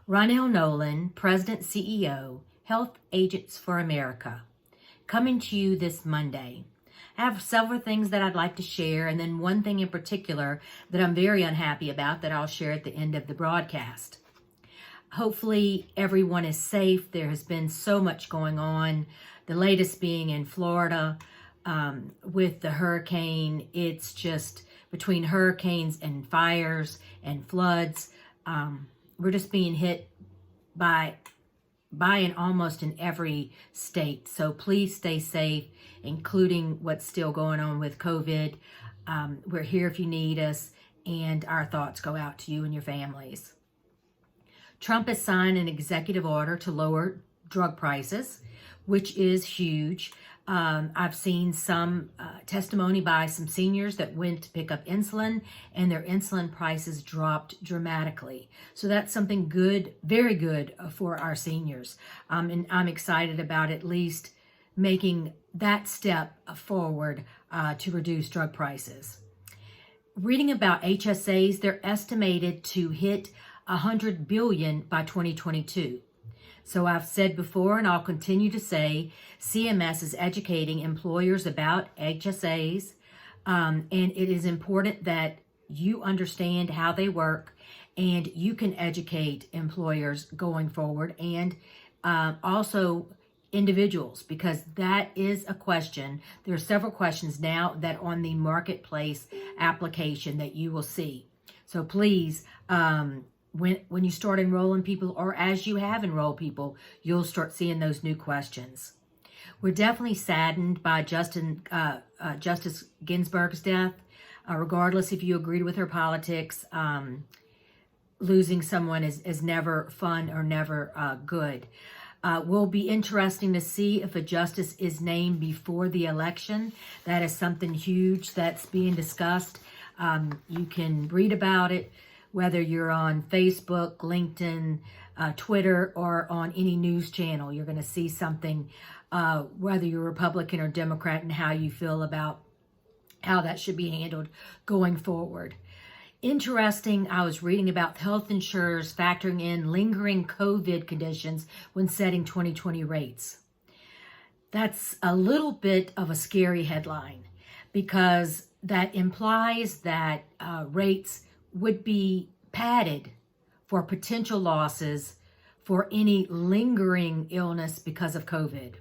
Ronell Nolan, President CEO, Health Agents for America, coming to you this Monday. I have several things that I'd like to share, and then one thing in particular that I'm very unhappy about that I'll share at the end of the broadcast. Hopefully everyone is safe. There has been so much going on, the latest being in Florida with the hurricane. It's just between hurricanes and fires and floods. We're just being hit by and almost in every state. So please stay safe, including what's still going on with COVID. We're here if you need us, and our thoughts go out to you and your families. Trump has signed an executive order to lower drug prices, which is huge. I've seen some testimony by some seniors that went to pick up insulin, and their insulin prices dropped dramatically. So that's something good, very good for our seniors. And I'm excited about at least making that step forward to reduce drug prices. Reading about HSAs, they're estimated to hit $100 billion by 2022. So I've said before, and I'll continue to say, CMS is educating employers about HSAs, and it is important that you understand how they work, and you can educate employers going forward, and also individuals, because that is a question. There are several questions now that on the marketplace application that you will see. So please, when you start enrolling people, or as you have enrolled people, you'll start seeing those new questions. We're definitely saddened by Justice Ginsburg's death. Regardless if you agreed with her politics, losing someone is never fun or never good. Will be interesting to see if a justice is named before the election. That is something huge that's being discussed. You can read about it, whether you're on Facebook, LinkedIn, Twitter, or on any news channel. You're going to see something, whether you're Republican or Democrat, and how you feel about how that should be handled going forward. Interesting, I was reading about health insurers factoring in lingering COVID conditions when setting 2020 rates. That's a little bit of a scary headline, because that implies that rates would be padded for potential losses for any lingering illness because of COVID.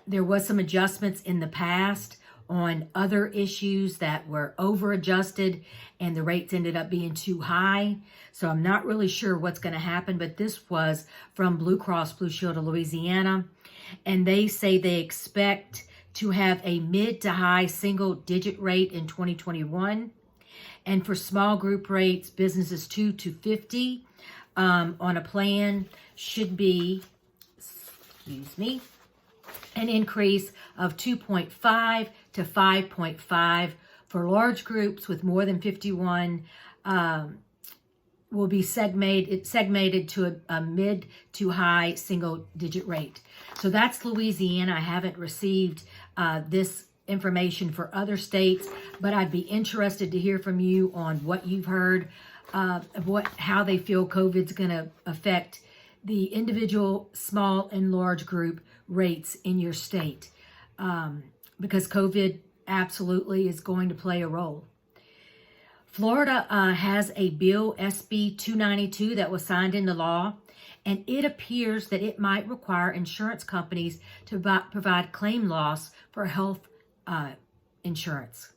There was some adjustments in the past on other issues that were over adjusted, and the rates ended up being too high. So I'm not really sure what's going to happen, but this was from Blue Cross Blue Shield of Louisiana, and they say they expect to have a mid to high single digit rate in 2021. And for small group rates, businesses 2 to 50 on a plan should be, an increase of 2.5 to 5.5. For large groups with more than 51, will be segmented to a mid to high single digit rate. So that's Louisiana. I haven't received this information for other states, but I'd be interested to hear from you on what you've heard, how they feel COVID's going to affect the individual small and large group rates in your state, because COVID absolutely is going to play a role. Florida has a bill, SB 292, that was signed into law, and it appears that it might require insurance companies to provide claim loss for health insurance.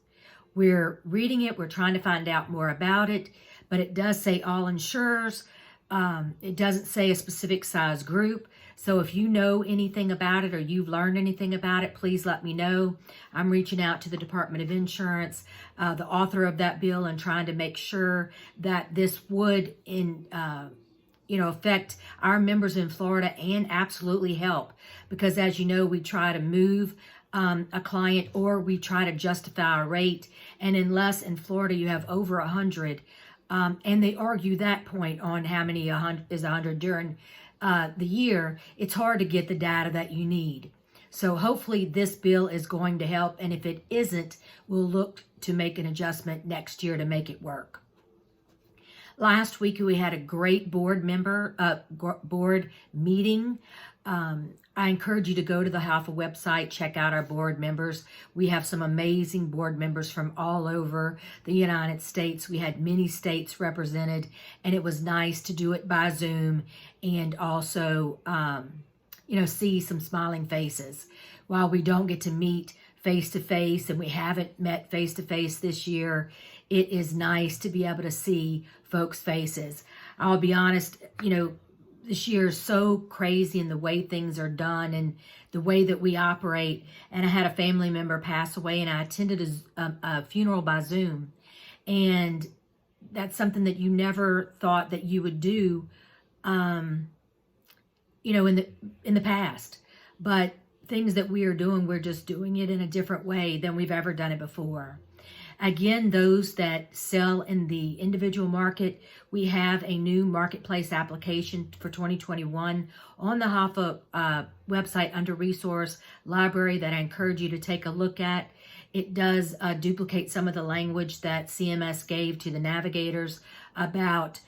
We're reading it. We're trying to find out more about it, but it does say all insurers. It doesn't say a specific size group. So if you know anything about it or you've learned anything about it, please let me know. I'm reaching out to the Department of Insurance, the author of that bill, and trying to make sure that this would affect our members in Florida and absolutely help. Because as you know, we try to move a client, or we try to justify a rate, and unless in Florida you have over 100, and they argue that point on how many is 100 during the year, it's hard to get the data that you need. So hopefully this bill is going to help, and if it isn't, we'll look to make an adjustment next year to make it work. Last week we had a great board meeting. I encourage you to go to the HAFA website, check out our board members. We have some amazing board members from all over the United States. We had many states represented, and it was nice to do it by Zoom and also, see some smiling faces. While we don't get to meet face-to-face, and we haven't met face-to-face this year, it is nice to be able to see folks' faces. I'll be honest, this year is so crazy in the way things are done and the way that we operate. And I had a family member pass away, and I attended a funeral by Zoom. And that's something that you never thought that you would do, in the past. But things that we are doing, we're just doing it in a different way than we've ever done it before. Again, those that sell in the individual market, we have a new marketplace application for 2021 on the HAFA website under Resource Library that I encourage you to take a look at. It does duplicate some of the language that CMS gave to the navigators about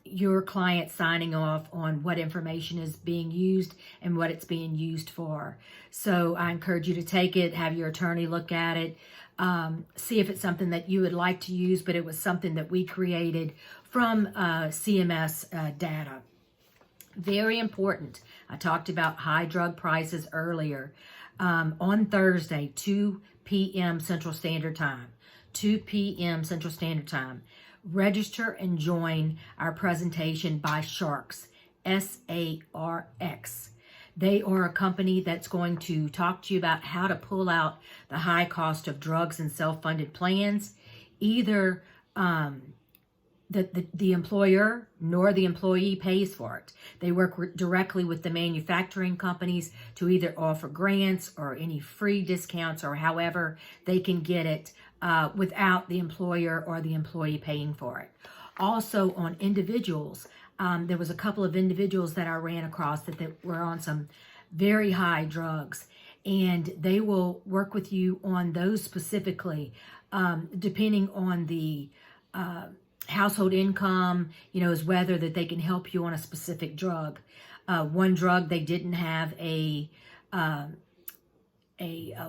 your client signing off on what information is being used and what it's being used for. So I encourage you to take it, have your attorney look at it, see if it's something that you would like to use, but it was something that we created from CMS data. Very important. I talked about high drug prices earlier. On Thursday, 2 p.m. Central Standard Time, 2 p.m. Central Standard Time, register and join our presentation by Sharks, S-A-R-X. They are a company that's going to talk to you about how to pull out the high cost of drugs and self-funded plans. Either the employer nor the employee pays for it. They work directly with the manufacturing companies to either offer grants or any free discounts or however they can get it without the employer or the employee paying for it. Also on individuals, there was a couple of individuals that I ran across that were on some very high drugs, and they will work with you on those specifically, depending on the household income, is whether that they can help you on a specific drug. One drug, they didn't have a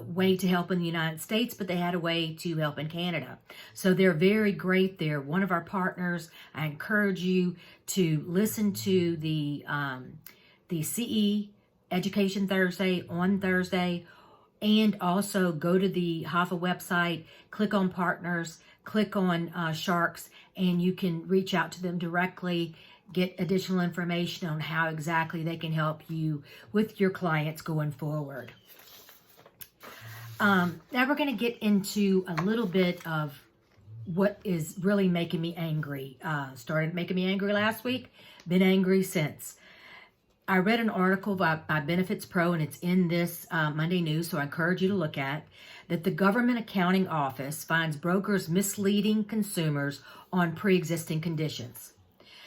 way to help in the United States, but they had a way to help in Canada. So they're very great. They're one of our partners. I encourage you to listen to the CE Education Thursday on Thursday, and also go to the HAFA website, click on partners, click on Sharks, and you can reach out to them directly, get additional information on how exactly they can help you with your clients going forward. Now we're going to get into a little bit of what is really making me angry. Started making me angry last week, been angry since. I read an article by Benefits Pro, and it's in this Monday News, so I encourage you to look at, that the Government Accounting Office finds brokers misleading consumers on pre-existing conditions.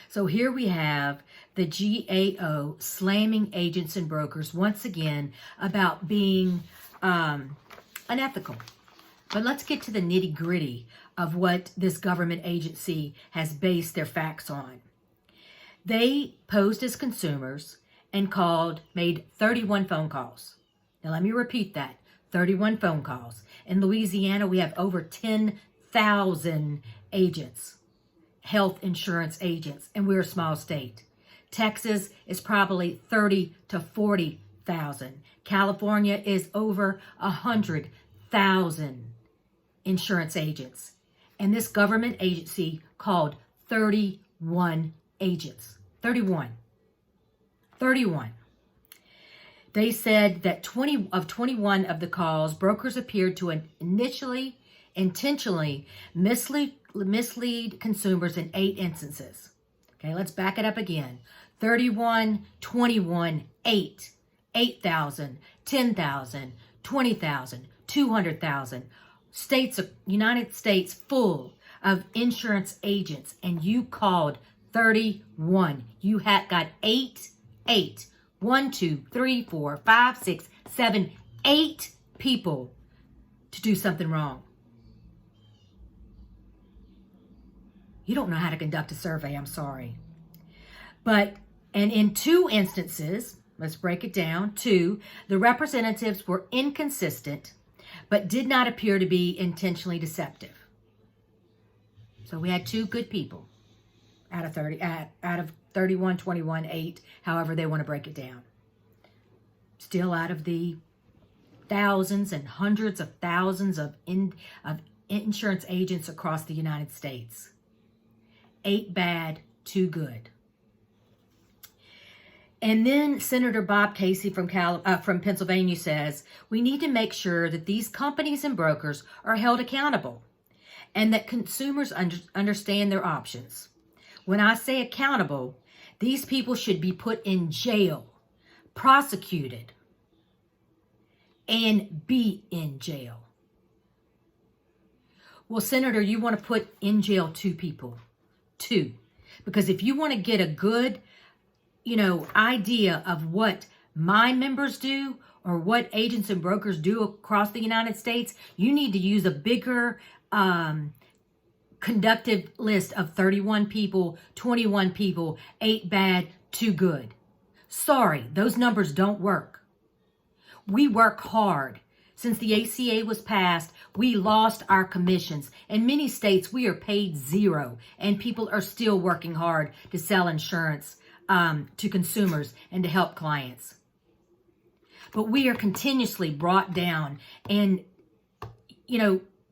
So here we have the GAO slamming agents and brokers once again about being unethical. But let's get to the nitty-gritty of what this government agency has based their facts on. They posed as consumers and made 31 phone calls. Now let me repeat that, 31 phone calls. In Louisiana, we have over 10,000 agents, health insurance agents, and we're a small state. Texas is probably 30 to 40,000. California is over 100,000 insurance agents. And this government agency called 31 agents. 31. They said that 21 of the calls, brokers appeared to intentionally mislead consumers in 8 instances. Okay, let's back it up again. 31, 21, 8. 8,000, 10,000, 20,000, 200,000. United States full of insurance agents, and you called 31. You had got 8, 1, 2, 3, 4, 5, 6, 7, 8 people to do something wrong. You don't know how to conduct a survey, I'm sorry. And in 2 instances, let's break it down, 2, the representatives were inconsistent, but did not appear to be intentionally deceptive. So we had 2 good people out of 31, 21, 8, however they want to break it down. Still out of the thousands and hundreds of thousands of insurance agents across the United States. 8 bad, 2 good. And then Senator Bob Casey from Pennsylvania says, we need to make sure that these companies and brokers are held accountable and that consumers understand their options. When I say accountable, these people should be put in jail, prosecuted, and be in jail. Well, Senator, you want to put in jail 2 people. 2. Because if you want to get a good, idea of what my members do or what agents and brokers do across the United States, you need to use a bigger conductive list of 31 people, 21 people, 8 bad, 2 good. Sorry, those numbers don't work. We work hard. Since the ACA was passed, we lost our commissions. In many states, we are paid 0, and people are still working hard to sell insurance to consumers and to help clients. But we are continuously brought down and,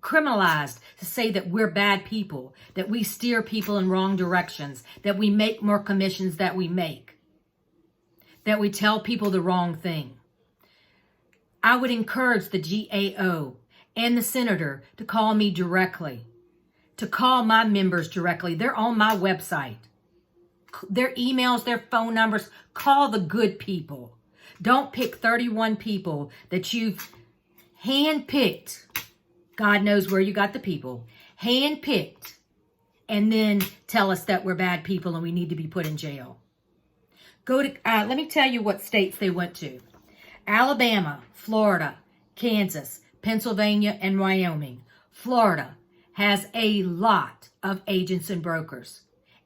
criminalized to say that we're bad people, that we steer people in wrong directions, that we make more commissions that we make, that we tell people the wrong thing. I would encourage the GAO and the senator to call me directly, to call my members directly. They're on my website. Their emails, their phone numbers. Call the good people. Don't pick 31 people that you've handpicked. God knows where you got the people. Handpicked. And then tell us that we're bad people and we need to be put in jail. Let me tell you what states they went to. Alabama, Florida, Kansas, Pennsylvania, and Wyoming. Florida has a lot of agents and brokers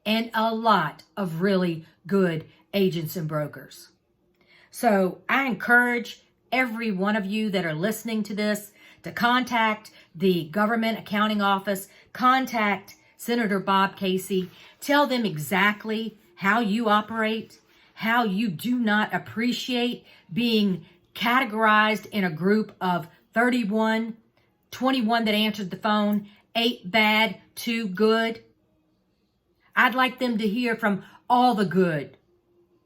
and a lot of really good agents and brokers. So I encourage every one of you that are listening to this to contact the Government Accounting Office, contact Senator Bob Casey, tell them exactly how you operate, how you do not appreciate being categorized in a group of 31, 21 that answered the phone, 8 bad, 2 good. I'd like them to hear from all the good,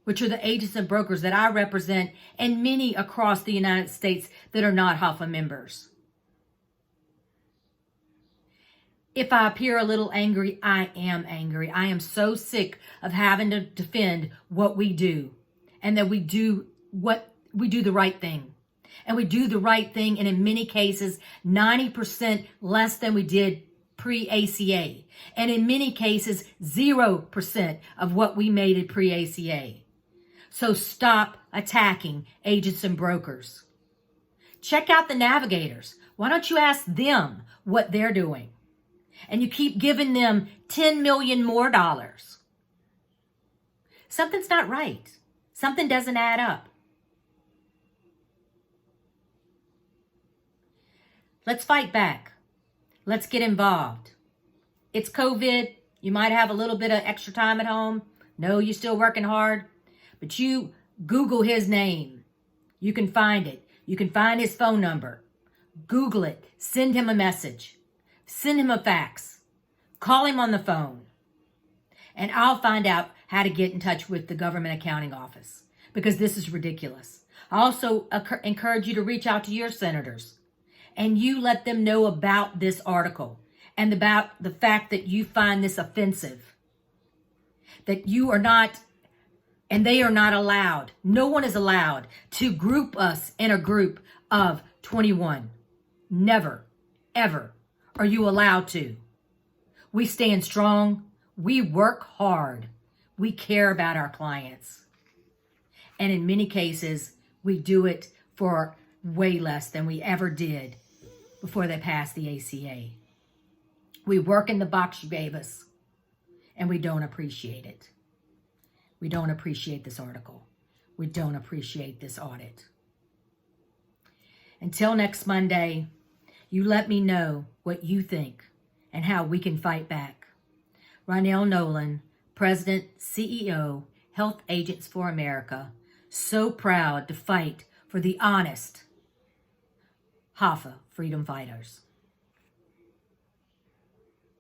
which are the agents and brokers that I represent and many across the United States that are not HAFA members. If I appear a little angry, I am angry. I am so sick of having to defend what we do and that we do the right thing. And we do the right thing, and in many cases, 90% less than we did pre-ACA. And in many cases, 0% of what we made at pre-ACA. So stop attacking agents and brokers. Check out the navigators. Why don't you ask them what they're doing? And you keep giving them $10 million more dollars. Something's not right. Something doesn't add up. Let's fight back. Let's get involved. It's COVID. You might have a little bit of extra time at home. No, you're still working hard. But you Google his name. You can find it. You can find his phone number. Google it. Send him a message. Send him a fax. Call him on the phone. And I'll find out how to get in touch with the Government Accounting Office, because this is ridiculous. I also encourage you to reach out to your senators and you let them know about this article and about the fact that you find this offensive, that you are not, and they are not allowed. No one is allowed to group us in a group of 21. Never, ever are you allowed to. We stand strong. We work hard. We care about our clients. And in many cases, we do it for way less than we ever did before they passed the ACA. We work in the box you gave us. and we don't appreciate it. We don't appreciate this article. We don't appreciate this audit. Until next Monday, you let me know what you think and how we can fight back. Ronell Nolan, President, CEO, Health Agents for America, so proud to fight for the honest HAFA freedom fighters.